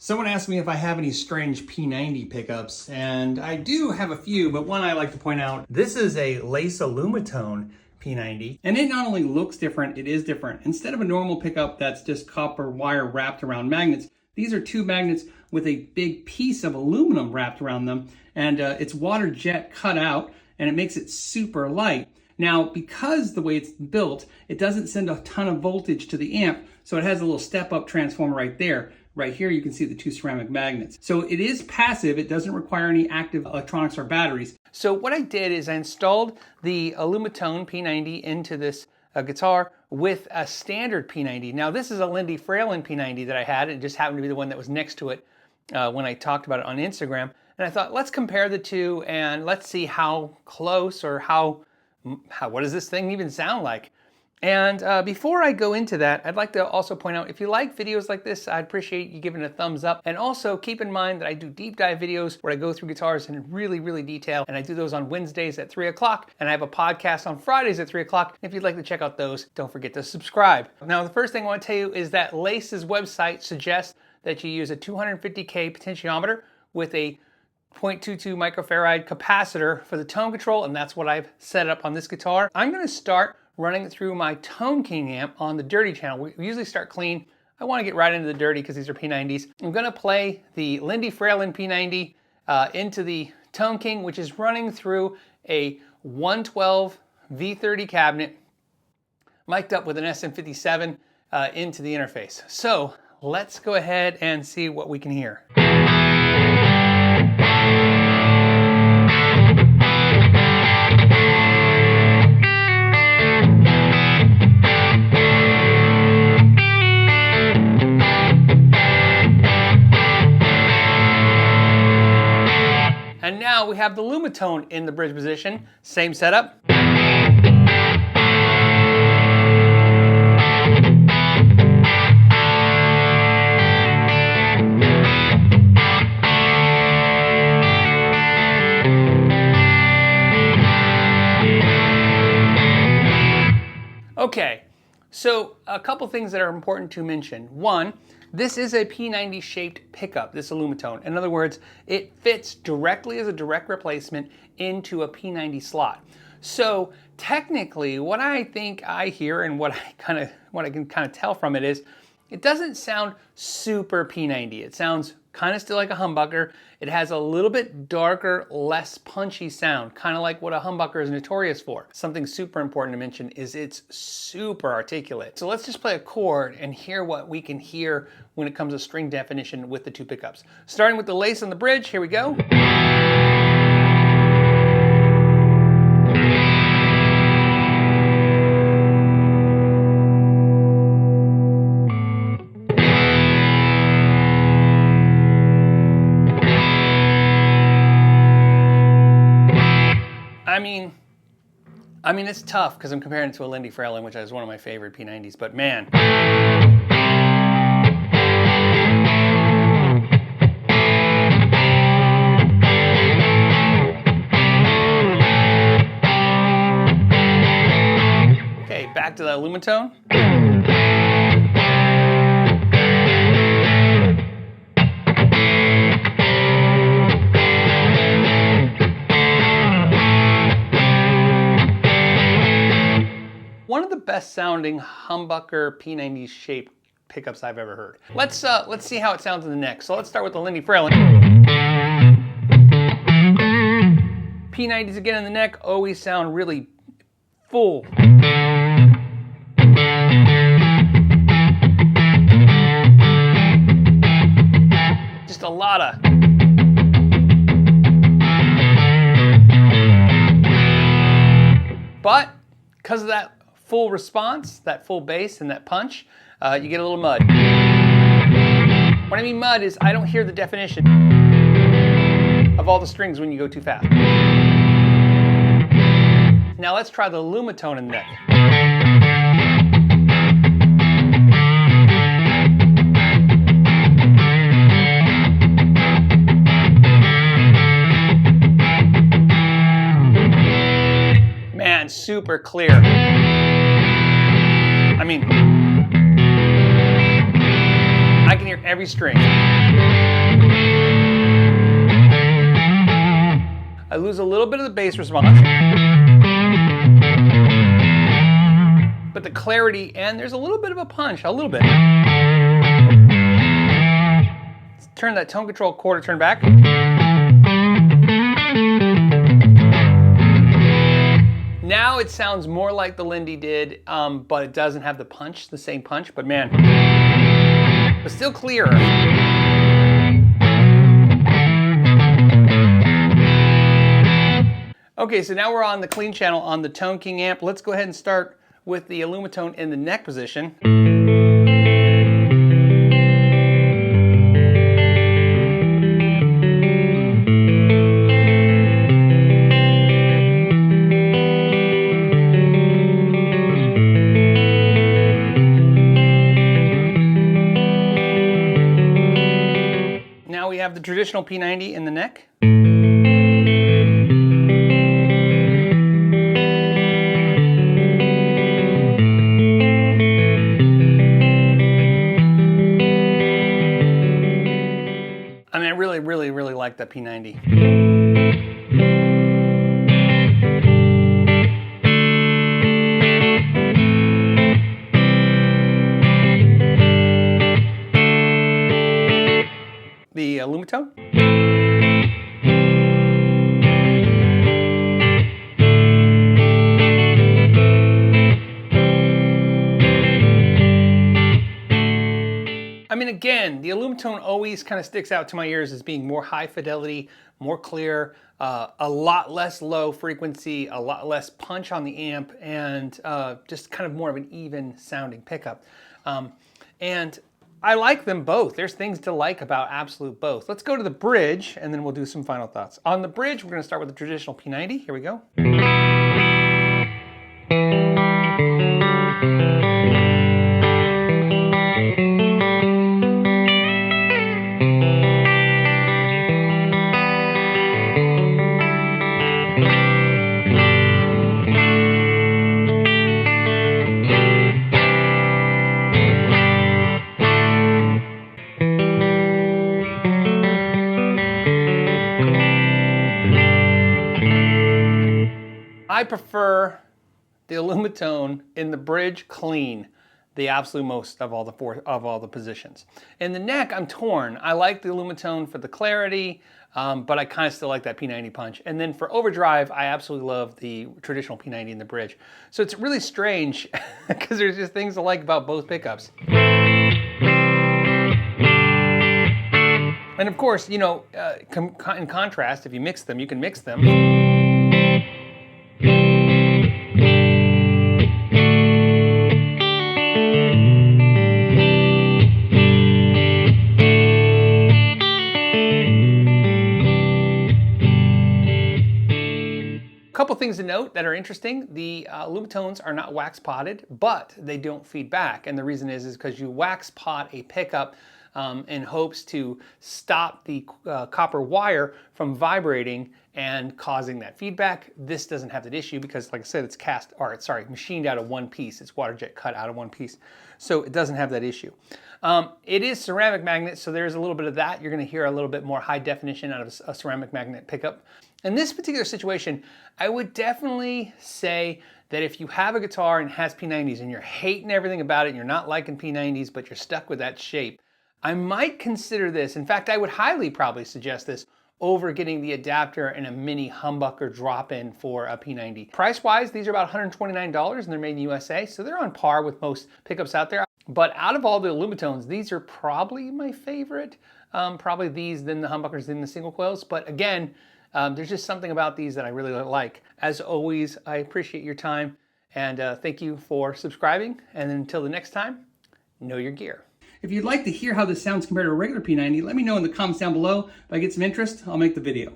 Someone asked me if I have any strange P90 pickups, and I do have a few, but one I like to point out, this is a lace Aluma tone P90, and it not only looks different, it is different. Instead of a normal pickup that's just copper wire wrapped around magnets, these are two magnets with a big piece of aluminum wrapped around them, and it's water jet cut out, and it makes it super light. Now, because the way it's built, it doesn't send a ton of voltage to the amp, so it has a little step-up transformer right there. Right here, you can see the two ceramic magnets. So it is passive. It doesn't require any active electronics or batteries. So what I did is I installed the Aluma tone P90 into this guitar with a standard P90. Now, this is a Lindy Fralin P90 that I had. It just happened to be the one that was next to it when I talked about it on Instagram. And I thought, let's compare the two and let's see how close or what does this thing even sound like? And before I go into that, I'd like to also point out, if you like videos like this, I'd appreciate you giving it a thumbs up. And also keep in mind that I do deep dive videos where I go through guitars in really detail. And I do those on Wednesdays at 3 o'clock. And I have a podcast on Fridays at 3 o'clock. If you'd like to check out those, don't forget to subscribe. Now, the first thing I want to tell you is that Lace's website suggests that you use a 250K potentiometer with a 0.22 microfarad capacitor for the tone control. And that's what I've set up on this guitar. I'm going to start running through my Tone King amp on the dirty channel. We usually start clean. I want to get right into the dirty because these are P90s. I'm going to play the Lindy Fralin P90 into the Tone King, which is running through a 112 V30 cabinet, mic'd up with an SM57 into the interface. So let's go ahead and see what we can hear. And now we have the Aluma tone in the bridge position. Same setup. Okay, so a couple things that are important to mention. One, this is a P90 shaped pickup, this Aluma tone. In other words, it fits directly as a direct replacement into a P90 slot. So technically, what I think I hear and what I can kind of tell from it is, it doesn't sound super P90. It sounds kind of still like a humbucker. It has a little bit darker, less punchy sound, kind of like what a humbucker is notorious for. Something super important to mention is it's super articulate. So let's just play a chord and hear what we can hear when it comes to string definition with the two pickups. Starting with the lace on the bridge, here we go. I mean, it's tough because I'm comparing it to a Lindy Fralin, which is one of my favorite P90s, but man. Okay, back to the Aluma tone. One of the best sounding humbucker P90 shaped pickups I've ever heard. Let's see how it sounds in the neck. So let's start with the Lindy Fralin. P90s again in the neck always sound really full. Just a lot of. But because of that full response, that full bass and that punch, you get a little mud. What I mean mud is I don't hear the definition of all the strings when you go too fast. Now let's try the Aluma tone in the neck. Man, super clear. I I can hear every string. I lose a little bit of the bass response, but the clarity, and there's a little bit of a punch, a little bit. Let's turn that tone control quarter turn back. Now it sounds more like the Lindy did, but it doesn't have the punch, the same punch, but man, but still clearer. Okay, so now we're on the clean channel on the Tone King amp. Let's go ahead and start with the Aluma tone in the neck position. Now we have the traditional P90 in the neck. I mean, I really like that P90. The Aluma tone. I mean, again, the Aluma tone always kind of sticks out to my ears as being more high fidelity, more clear, a lot less low frequency, a lot less punch on the amp, and just kind of more of an even sounding pickup. And I like them both. There's things to like about absolute both. Let's go to the bridge, and then we'll do some final thoughts. On the bridge, we're going to start with the traditional P90. Here we go. I prefer the Aluma tone in the bridge clean, the absolute most of all the positions. In the neck, I'm torn. I like the Aluma tone for the clarity, but I kind of still like that P90 punch. And then for overdrive, I absolutely love the traditional P90 in the bridge. So it's really strange because there's just things I like about both pickups. And of course, you know, in contrast, if you mix them, you can mix them. Couple things to note that are interesting. The Aluma tones are not wax potted, but they don't feed back. And the reason is because you wax pot a pickup in hopes to stop the copper wire from vibrating and causing that feedback. This doesn't have that issue because, like I said, it's machined out of one piece. It's water jet cut out of one piece. So it doesn't have that issue. It is ceramic magnet, so there's a little bit of that. You're gonna hear a little bit more high definition out of a ceramic magnet pickup. In this particular situation, I would definitely say that if you have a guitar and has P90s and you're hating everything about it and you're not liking P90s, but you're stuck with that shape, I might consider this. In fact, I would highly probably suggest this over getting the adapter and a mini humbucker drop-in for a P90. Price-wise, these are about $129 and they're made in the USA, so they're on par with most pickups out there. But out of all the Aluma tones, these are probably my favorite. Probably these, then the humbuckers, then the single coils. But again, there's just something about these that I really like. As always, I appreciate your time and thank you for subscribing. And until the next time, know your gear. If you'd like to hear how this sounds compared to a regular P90, let me know in the comments down below. If I get some interest, I'll make the video.